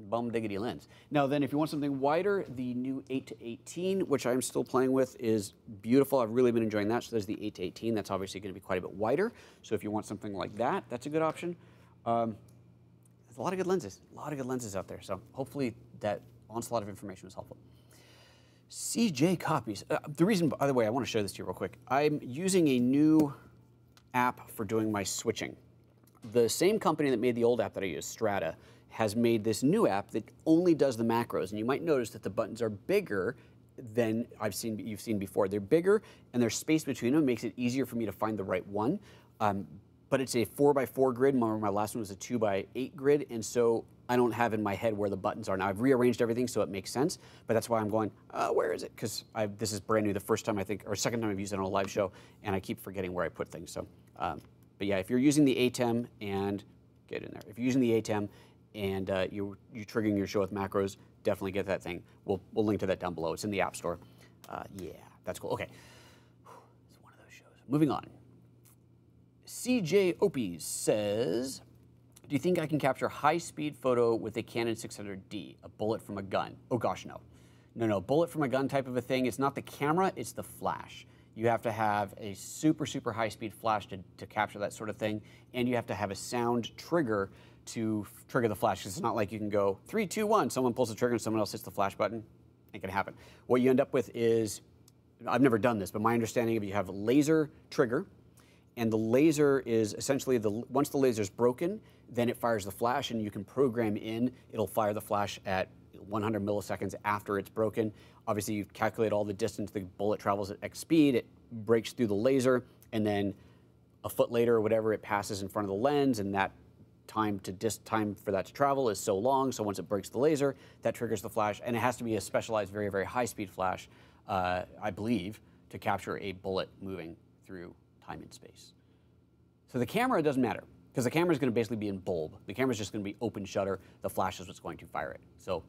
bum diggity lens. Now then, if you want something wider, the new 8-18, which I'm still playing with, is beautiful. I've really been enjoying that. So there's the 8-18. That's obviously going to be quite a bit wider. So if you want something like that, that's a good option. There's a lot of good lenses out there. So hopefully that onslaught of information was helpful. CJ Copies. The reason, by the way, I want to show this to you real quick. I'm using a new app for doing my switching. The same company that made the old app that I use, Strata, has made this new app that only does the macros. And you might notice that the buttons are bigger than you've seen before. They're bigger, and there's space between them. It makes it easier for me to find the right one. But it's a 4x4 grid. My last one was a 2x8 grid, and so I don't have in my head where the buttons are. Now, I've rearranged everything so it makes sense, but that's why I'm going, where is it? Because this is brand new, the first time I think, or second time I've used it on a live show, and I keep forgetting where I put things. So, but yeah, if you're using the ATEM and, get in there. If you're using the ATEM and you're triggering your show with macros, definitely get that thing. We'll link to that down below. It's in the App Store. Yeah, that's cool. Okay, it's one of those shows. Moving on. CJ Opie says, do you think I can capture high-speed photo with a Canon 600D, a bullet from a gun? Oh gosh, no. No, bullet from a gun type of a thing. It's not the camera, it's the flash. You have to have a super, super high-speed flash to capture that sort of thing, and you have to have a sound trigger to trigger the flash. It's not like you can go 3, 2, 1, someone pulls the trigger and someone else hits the flash button. Ain't gonna happen. What you end up with is, I've never done this, but my understanding of it, you have a laser trigger, and the laser is essentially, once the laser's broken, then it fires the flash, and you can program in, it'll fire the flash at 100 milliseconds after it's broken. Obviously, you calculate all the distance the bullet travels at X speed, it breaks through the laser, and then a foot later or whatever, it passes in front of the lens, and that time for that to travel is so long, so once it breaks the laser, that triggers the flash, and it has to be a specialized, very, very high-speed flash, I believe, to capture a bullet moving through time and space. So the camera doesn't matter, because the camera is going to basically be in bulb. The camera is just going to be open shutter. The flash is what's going to fire it. So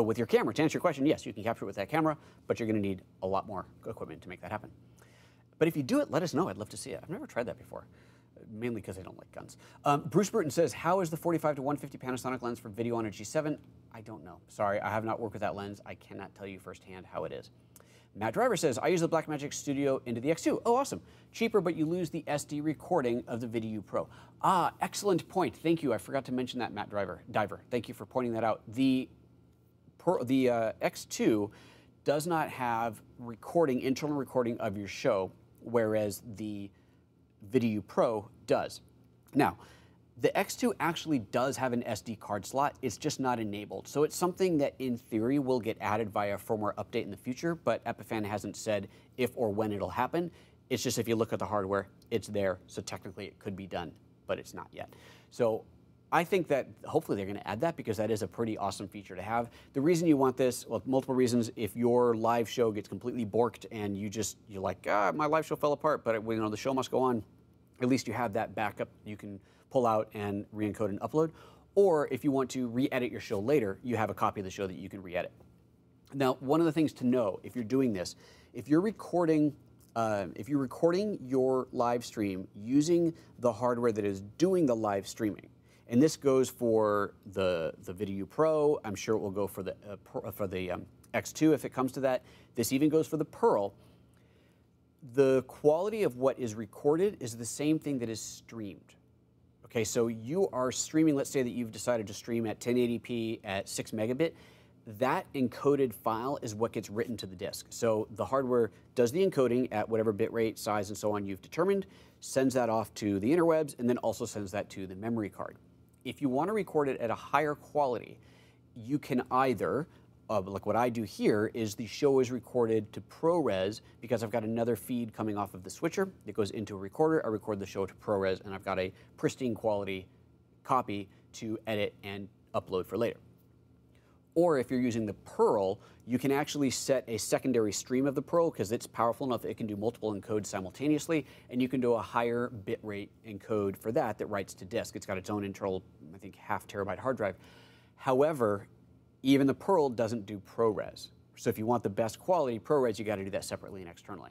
with your camera, to answer your question, yes, you can capture it with that camera, but you're going to need a lot more equipment to make that happen. But if you do it, let us know. I'd love to see it. I've never tried that before, mainly because I don't like guns. Bruce Burton says, how is the 45-150 Panasonic lens for video on a G7? I don't know. Sorry, I have not worked with that lens. I cannot tell you firsthand how it is. Matt Driver says, I use the Blackmagic Studio into the X2. Oh, awesome. Cheaper, but you lose the SD recording of the VidiU Pro. Ah, excellent point. Thank you. I forgot to mention that, Matt Diver. Thank you for pointing that out. The X2 does not have internal recording of your show, whereas the VidiU Pro does. Now, the X2 actually does have an SD card slot. It's just not enabled. So it's something that in theory will get added via a firmware update in the future, but Epiphan hasn't said if or when it'll happen. It's just if you look at the hardware, it's there. So technically it could be done, but it's not yet. So I think that hopefully they're going to add that because that is a pretty awesome feature to have. The reason you want this, well, multiple reasons. If your live show gets completely borked and you're like, my live show fell apart, but the show must go on, at least you have that backup you can pull out and re-encode and upload. Or if you want to re-edit your show later, you have a copy of the show that you can re-edit. Now, one of the things to know if you're doing this, if you're recording your live stream using the hardware that is doing the live streaming, and this goes for the VidiU Pro, I'm sure it will go for the X2 if it comes to that. This even goes for the Pearl. The quality of what is recorded is the same thing that is streamed. Okay, so you are streaming, let's say that you've decided to stream at 1080p at 6 megabit. That encoded file is what gets written to the disk. So the hardware does the encoding at whatever bitrate, size, and so on you've determined, sends that off to the interwebs, and then also sends that to the memory card. If you want to record it at a higher quality, you can either, like what I do here, is the show is recorded to ProRes because I've got another feed coming off of the switcher that goes into a recorder. I record the show to ProRes, and I've got a pristine quality copy to edit and upload for later. Or if you're using the Pearl, you can actually set a secondary stream of the Pearl because it's powerful enough that it can do multiple encodes simultaneously, and you can do a higher bitrate encode for that writes to disk. It's got its own internal, I think, 0.5 terabyte hard drive. However, even the Pearl doesn't do ProRes. So if you want the best quality ProRes, you got to do that separately and externally.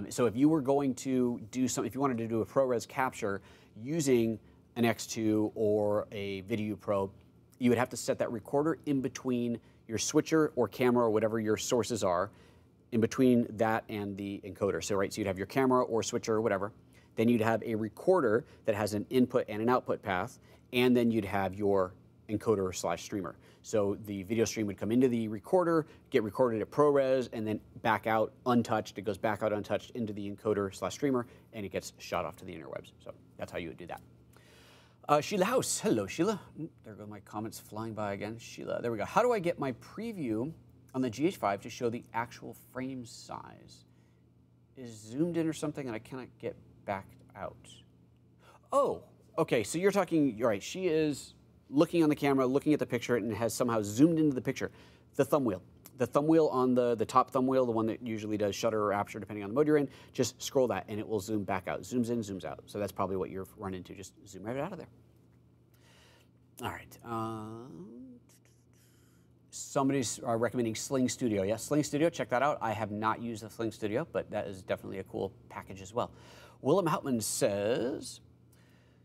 So if you were going to do something, if you wanted to do a ProRes capture using an X2 or a VidiU Pro, you would have to set that recorder in between your switcher or camera or whatever your sources are, in between that and the encoder. So you'd have your camera or switcher or whatever. Then you'd have a recorder that has an input and an output path, and then you'd have your encoder / streamer. So the video stream would come into the recorder, get recorded at ProRes, and then back out untouched. It goes back out untouched into the encoder / streamer, and it gets shot off to the interwebs. So that's how you would do that. Sheila House, hello Sheila. There go my comments flying by again. Sheila, there we go. How do I get my preview on the GH5 to show the actual frame size? Is zoomed in or something and I cannot get backed out? Oh, okay, so you're talking, you're right, she is looking on the camera, looking at the picture, and has somehow zoomed into the picture. The thumb wheel. The thumb wheel on the top thumb wheel, the one that usually does shutter or aperture depending on the mode you're in, just scroll that and it will zoom back out. Zooms in, zooms out. So that's probably what you're running into. Just zoom right out of there. All right. Somebody's recommending Sling Studio. Yes, Sling Studio, check that out. I have not used the Sling Studio, but that is definitely a cool package as well. Willem Houtman says,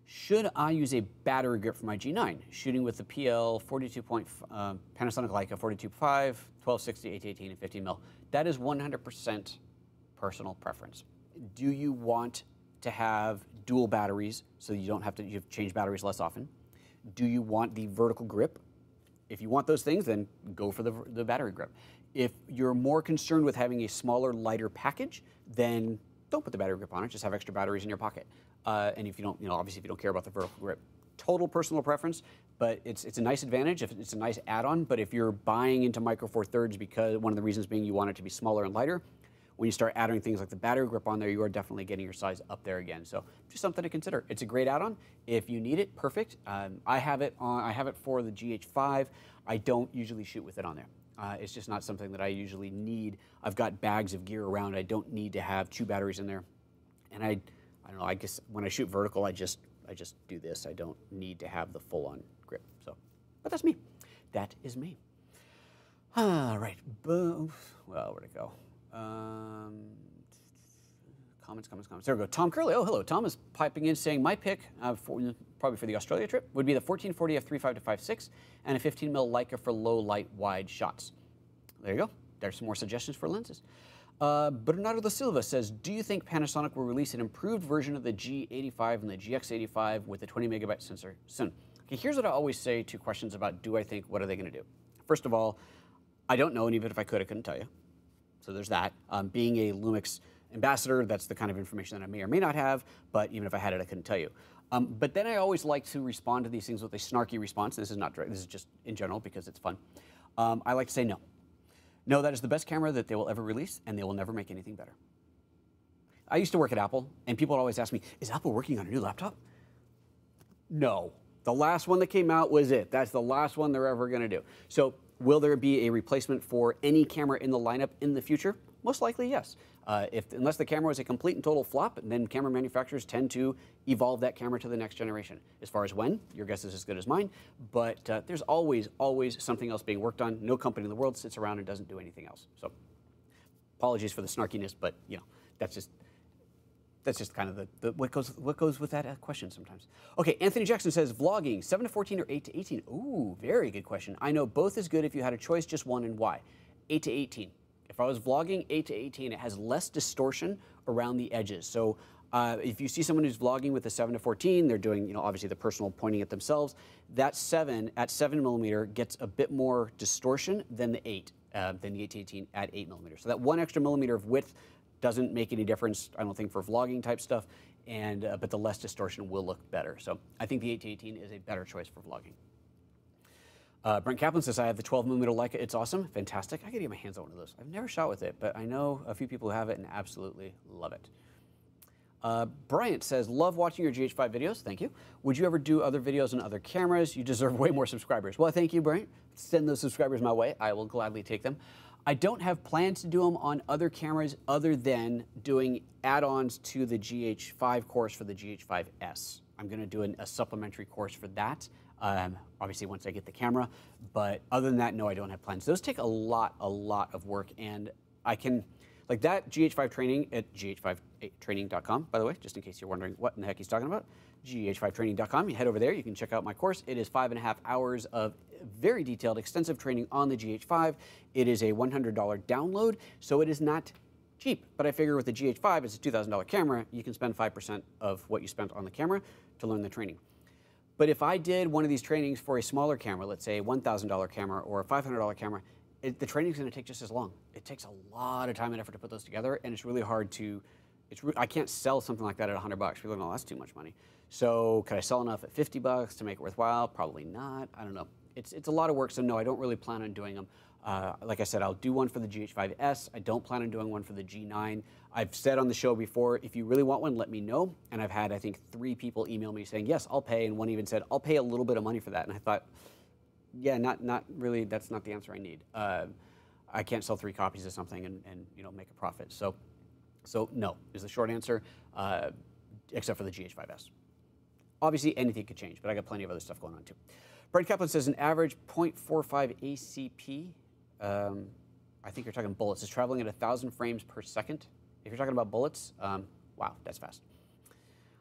should I use a battery grip for my G9? Shooting with the PL 42 point, Panasonic Leica 42.5, 1260, 818, and 15 mil. That is 100% personal preference. Do you want to have dual batteries so you don't have to change batteries less often? Do you want the vertical grip? If you want those things, then go for the battery grip. If you're more concerned with having a smaller, lighter package, then don't put the battery grip on it. Just have extra batteries in your pocket. And if you don't, obviously if you don't care about the vertical grip, total personal preference, but it's a nice advantage. If it's a nice add-on, but if you're buying into Micro Four Thirds because one of the reasons being you want it to be smaller and lighter, when you start adding things like the battery grip on there, you are definitely getting your size up there again. So just something to consider. It's a great add-on. If you need it, perfect. I have it for the GH5. I don't usually shoot with it on there. It's just not something that I usually need. I've got bags of gear around. I don't need to have 2 batteries in there. And I don't know, I guess when I shoot vertical, I just do this. I don't need to have the full-on grip. So, but that's me. That is me. All right. Boom. Well, where'd it go? Comments. There we go. Tom Curley. Oh, hello. Tom is piping in saying my pick, probably for the Australia trip, would be the 1440 f3.5 to 5.6 and a 15 mil Leica for low light wide shots. There you go. There's some more suggestions for lenses. Bernardo da Silva says, do you think Panasonic will release an improved version of the G85 and the GX85 with a 20 megabyte sensor soon? Okay, here's what I always say to questions about do I think, what are they going to do? First of all, I don't know, and even if I could, I couldn't tell you. So there's that. Being a Lumix ambassador, that's the kind of information that I may or may not have, but even if I had it, I couldn't tell you. But then I always like to respond to these things with a snarky response. This is not direct, this is just in general because it's fun. I like to say no. No, that is the best camera that they will ever release, and they will never make anything better. I used to work at Apple, and people would always ask me, is Apple working on a new laptop? No. The last one that came out was it. That's the last one they're ever going to do. So will there be a replacement for any camera in the lineup in the future? Most likely, yes. Unless the camera was a complete and total flop, then camera manufacturers tend to evolve that camera to the next generation. As far as when, your guess is as good as mine, but there's always something else being worked on. No company in the world sits around and doesn't do anything else. So apologies for the snarkiness, but you know, that's just kind of what goes with that question sometimes. Okay, Anthony Jackson says, vlogging, 7 to 14 or 8 to 18? Ooh, very good question. I know both is good if you had a choice, just one, and why? 8 to 18. If I was vlogging 8 to 18, it has less distortion around the edges. So if you see someone who's vlogging with a 7 to 14, they're doing, you know, obviously the personal pointing at themselves. That 7 at 7 millimeter gets a bit more distortion than the 8 to 18 at 8 millimeter. So that 1 extra millimeter of width doesn't make any difference, I don't think, for vlogging type stuff. And but the less distortion will look better. So I think the 8 to 18 is a better choice for vlogging. Brent Kaplan says, I have the 12mm Leica. It's awesome. Fantastic. I got to get my hands on one of those. I've never shot with it, but I know a few people who have it and absolutely love it. Bryant says, love watching your GH5 videos. Thank you. Would you ever do other videos on other cameras? You deserve way more subscribers. Well, thank you, Bryant. Send those subscribers my way. I will gladly take them. I don't have plans to do them on other cameras other than doing add-ons to the GH5 course for the GH5S. I'm going to do a supplementary course for that. Obviously once I get the camera, but other than that, no, I don't have plans. Those take a lot of work, and I can, like that GH5 training at gh5training.com, by the way, just in case you're wondering what in the heck he's talking about, gh5training.com, you head over there, you can check out my course. It is 5.5 hours of very detailed, extensive training on the GH5. It is a $100 download, so it is not cheap, but I figure with the GH5, it's a $2,000 camera, you can spend 5% of what you spent on the camera to learn the training. But if I did one of these trainings for a smaller camera, let's say a $1,000 camera or a $500 camera, the training's going to take just as long. It takes a lot of time and effort to put those together, and it's really hard to, I can't sell something like that at $100. People are going, oh, that's too much money. So could I sell enough at $50 to make it worthwhile? Probably not. I don't know. It's a lot of work, so no, I don't really plan on doing them. Like I said, I'll do one for the GH5S. I don't plan on doing one for the G9. I've said on the show before, if you really want one, let me know. And I've had, I think, 3 people email me saying, yes, I'll pay. And one even said, I'll pay a little bit of money for that. And I thought, yeah, not really, that's not the answer I need. I can't sell 3 copies of something and you know, make a profit. So no is the short answer, except for the GH5S. Obviously, anything could change, but I got plenty of other stuff going on too. Brent Kaplan says an average 0.45 ACP. I think you're talking bullets. Is traveling at 1,000 frames per second. If you're talking about bullets, wow, that's fast.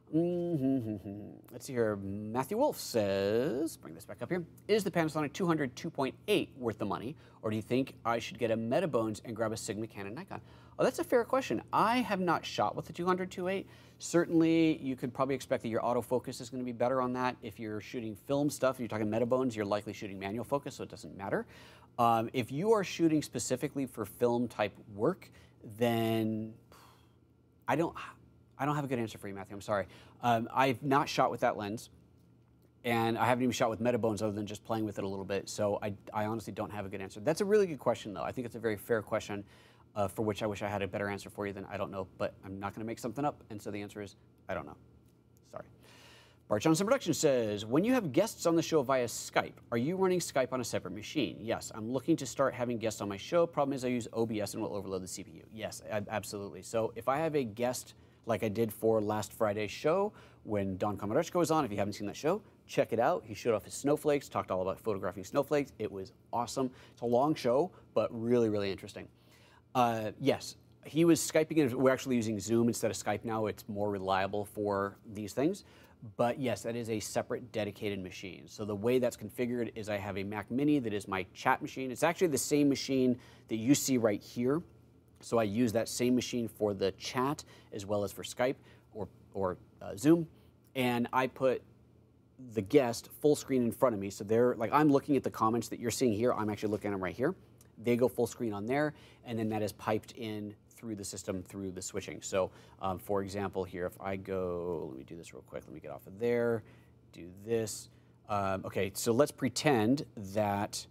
Let's see here. Matthew Wolf says, bring this back up here. Is the Panasonic 200 2.8 worth the money, or do you think I should get a Metabones and grab a Sigma, Canon, Nikon? Oh, that's a fair question. I have not shot with the 200 2.8. Certainly, you could probably expect that your autofocus is going to be better on that. If you're shooting film stuff, if you're talking Metabones, you're likely shooting manual focus, so it doesn't matter. If you are shooting specifically for film type work, then I don't have a good answer for you, Matthew. I'm sorry. I've not shot with that lens, and I haven't even shot with Metabones other than just playing with it a little bit. So I honestly don't have a good answer. That's a really good question, though. I think it's a very fair question for which I wish I had a better answer for you than I don't know. But I'm not going to make something up, and so the answer is I don't know. Sorry. Bart Johnson Productions says, when you have guests on the show via Skype, are you running Skype on a separate machine? Yes, I'm looking to start having guests on my show. Problem is I use OBS and will overload the CPU. Yes, absolutely. So if I have a guest like I did for last Friday's show when Don Komarechko was on, if you haven't seen that show, check it out. He showed off his snowflakes, talked all about photographing snowflakes. It was awesome. It's a long show, but really, really interesting. Yes, he was Skyping in. We're actually using Zoom instead of Skype now. It's more reliable for these things. But yes, that is a separate dedicated machine. So the way that's configured is I have a Mac Mini that is my chat machine. It's actually the same machine that you see right here So I use that same machine for the chat as well as for Skype or Zoom, and I put the guest full screen in front of me. So they're like, I'm looking at the comments that you're seeing here. I'm actually looking at them right here. They go full screen on there, and then that is piped in through the system through the switching. So for example here, if I go, let me do this real quick. Let me get off of there, do this. Okay, so let's pretend that,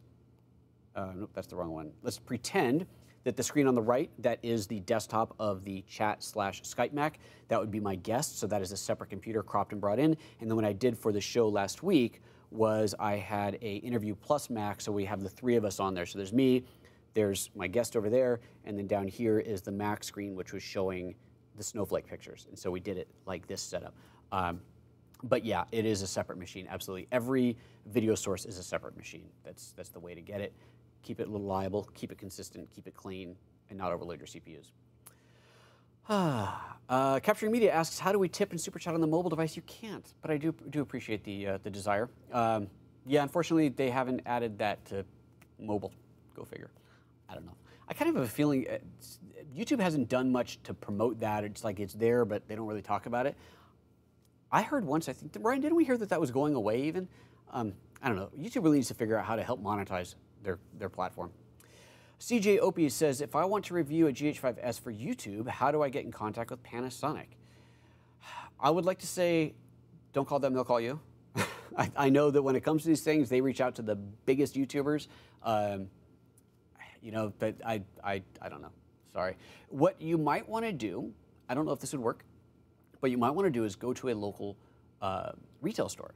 nope, that's the wrong one. Let's pretend that the screen on the right, that is the desktop of the chat/Skype Mac. That would be my guest, so that is a separate computer cropped and brought in. And then what I did for the show last week was I had a Interview Plus Mac, so we have the three of us on there. So there's me, there's my guest over there, and then down here is the Mac screen, which was showing the snowflake pictures. And so we did it like this setup. But yeah, it is a separate machine, absolutely. Every video source is a separate machine. That's the way to get it. Keep it reliable, keep it consistent, keep it clean, and not overload your CPUs. Capturing Media asks, how do we tip and super chat on the mobile device? You can't, but I do appreciate the desire. Yeah, unfortunately, they haven't added that to mobile. Go figure. I don't know. I kind of have a feeling YouTube hasn't done much to promote that. It's like it's there, but they don't really talk about it. I heard once, I think, Ryan, didn't we hear that that was going away even? I don't know. YouTube really needs to figure out how to help monetize their platform. CJ Opie says, if I want to review a GH5S for YouTube, how do I get in contact with Panasonic? I would like to say, don't call them, they'll call you. I know that when it comes to these things, they reach out to the biggest YouTubers. You know, but I don't know. Sorry. What you might want to do, I don't know if this would work, but you might want to do is go to a local retail store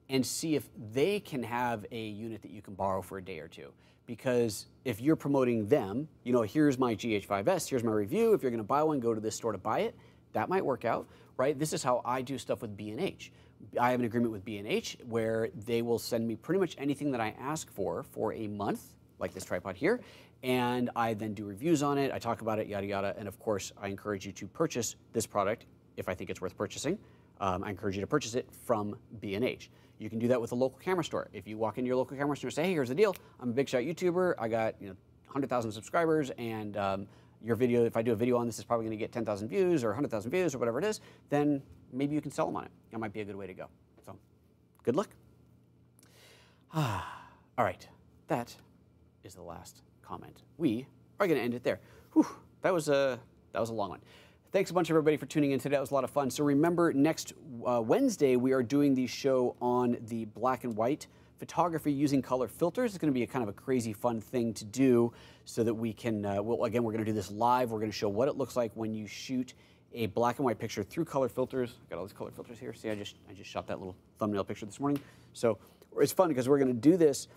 and see if they can have a unit that you can borrow for a day or two. Because if you're promoting them, you know, here's my GH5S, here's my review. If you're going to buy one, go to this store to buy it. That might work out, right? This is how I do stuff with B&H. I have an agreement with B&H where they will send me pretty much anything that I ask for a month, like this tripod here, and I then do reviews on it. I talk about it, yada, yada, and of course, I encourage you to purchase this product if I think it's worth purchasing. I encourage you to purchase it from B&H. You can do that with a local camera store. If you walk into your local camera store and say, hey, here's the deal. I'm a big shot YouTuber. I got 100,000 subscribers, and your video, if I do a video on this, is probably going to get 10,000 views or 100,000 views or whatever it is, then maybe you can sell them on it. That might be a good way to go. So good luck. All right, that is the last comment. We are going to end it there. Whew, that was a long one. Thanks a bunch, everybody, for tuning in today. That was a lot of fun. So remember, next Wednesday, we are doing the show on the black and white photography using color filters. It's going to be a kind of a crazy fun thing to do so that we can, well, again, we're going to do this live. We're going to show what it looks like when you shoot a black and white picture through color filters. I've got all these color filters here. See, I just shot that little thumbnail picture this morning. So it's fun because we're going to do this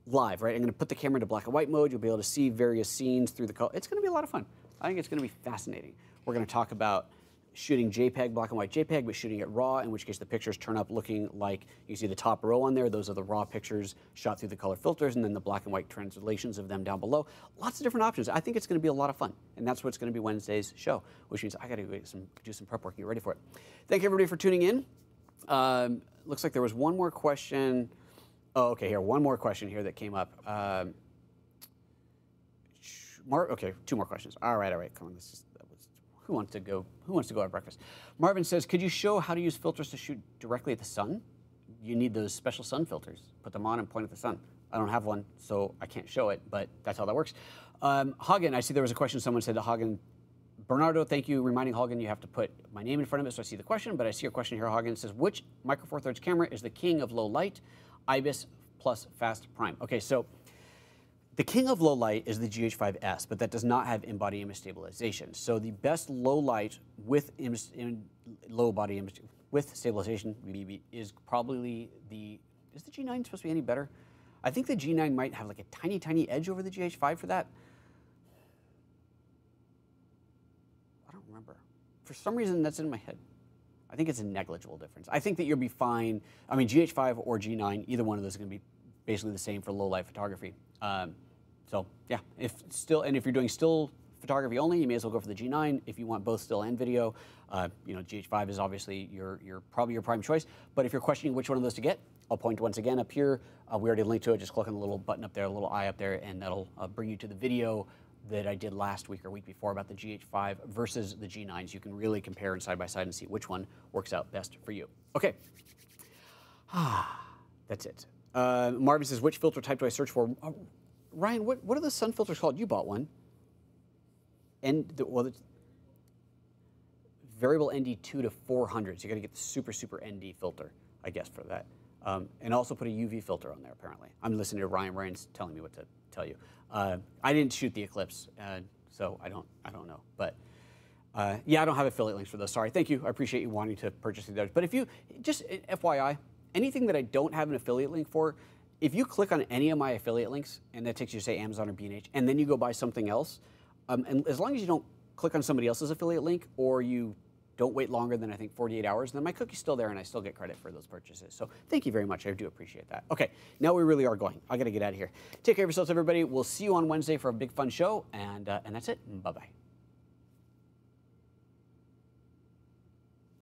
live, right? I'm going to put the camera into black and white mode. You'll be able to see various scenes through the color. It's going to be a lot of fun. I think it's going to be fascinating. We're going to talk about shooting JPEG, black and white JPEG, but shooting it raw, in which case the pictures turn up looking like, you see the top row on there, those are the raw pictures shot through the color filters, and then the black and white translations of them down below. Lots of different options. I think it's going to be a lot of fun, and that's what's going to be Wednesday's show, which means I got to do some prep work and get ready for it. Thank you, everybody, for tuning in. Looks like there was one more question. Oh, okay, here, one more question here that came up. Okay, two more questions. All right, come on, who wants to go have breakfast? Marvin says, could you show how to use filters to shoot directly at the sun? You need those special sun filters. Put them on and point at the sun. I don't have one, so I can't show it, but that's how that works. Hagen, I see there was a question. Someone said to Hagen, Bernardo, thank you, reminding Hagen you have to put my name in front of it so I see the question, but I see your question here, Hagen. It says, which Micro Four Thirds camera is the king of low light? IBIS plus fast prime. Okay, so the king of low light is the GH5S, but that does not have in-body image stabilization. So the best low light with low body image with stabilization is probably is the G9 supposed to be any better? I think the G9 might have like a tiny, tiny edge over the GH5 for that. I don't remember. For some reason, that's in my head. I think it's a negligible difference. I think that you'll be fine. I mean, GH5 or G9, either one of those is going to be basically the same for low light photography. So yeah, if you're doing still photography only, you may as well go for the G9. If you want both still and video, GH5 is obviously probably your prime choice. But if you're questioning which one of those to get, I'll point once again up here. We already linked to it. Just click on the little button up there, a little eye up there, and that'll bring you to the video that I did last week or week before about the GH5 versus the G9s. You can really compare and side by side and see which one works out best for you. Okay. That's it. Marvin says, which filter type do I search for? Ryan, what are the sun filters called? You bought one. Well, it's variable ND 2 to 400. So you got to get the super ND filter, I guess, for that. And also put a UV filter on there, apparently. I'm listening to Ryan. Ryan's telling me what to tell you. I didn't shoot the Eclipse, so I don't know. But yeah, I don't have affiliate links for those. Sorry. Thank you. I appreciate you wanting to purchase the others. But if you, just FYI, anything that I don't have an affiliate link for, if you click on any of my affiliate links, and that takes you to, say, Amazon or B&H, and then you go buy something else, and as long as you don't click on somebody else's affiliate link, or you don't wait longer than, I think, 48 hours, then my cookie's still there, and I still get credit for those purchases. So thank you very much. I do appreciate that. Okay, now we really are going. I got to get out of here. Take care of yourselves, everybody. We'll see you on Wednesday for a big, fun show, and that's it. Bye-bye.